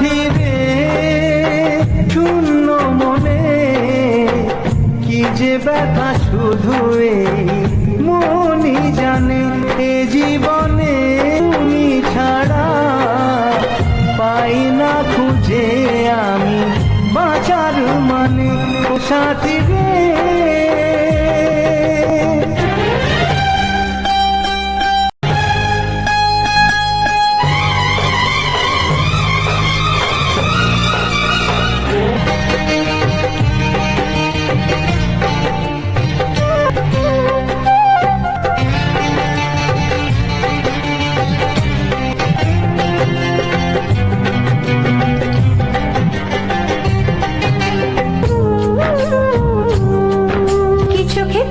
সাথী রে শূন্য মনে কি যে ব্যথা শুধু এই মনই জানে। এ জীবনে তুমি ছাড়া পাই না খুঁজে আমি বাঁচার মানে। ও সাথী রে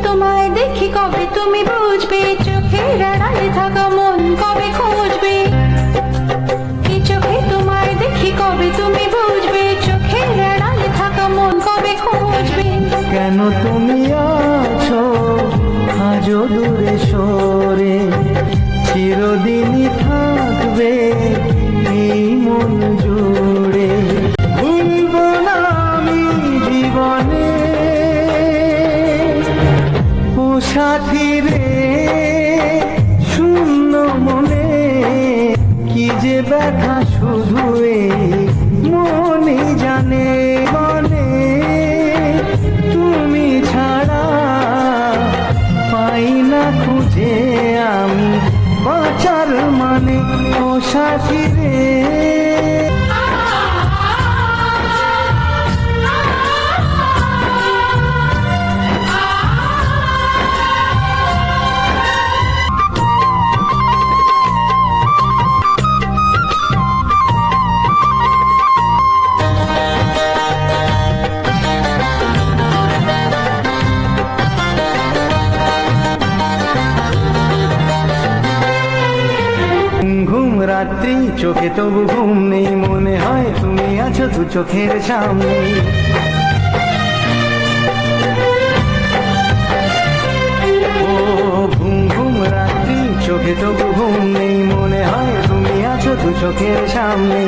তোমায় দেখি কবে তুমি বুঝবে, চোখের আড়ালে থাকা মন কবে খুঁজবে। কি চোখে তোমায় দেখি কবে তুমি বুঝবে, চোখের আড়ালে থাকা মন কবে খুঁজবে। কেন তুমি আছো আজও দূরে সরে, চিরদিনই থাকবে এই মন জুড়ে। ভুলব না আমি জীবনে ও সাথী রে শূন্য মনে কি যে ব্যথা শুধু এই মনই জানে। মনে তুমি ছাড়া পাই না খুঁজে আমি বাঁচার মানে। ও সাথী রে রাত্রি চোখে তবু ঘুম নেই, মনে হয় তুমি আছো দু চোখের সামনে। ও ঘুম ঘুম রাত্রি চোখে তবু ঘুম নেই, মনে হয় তুমি আছো দু চোখের সামনে।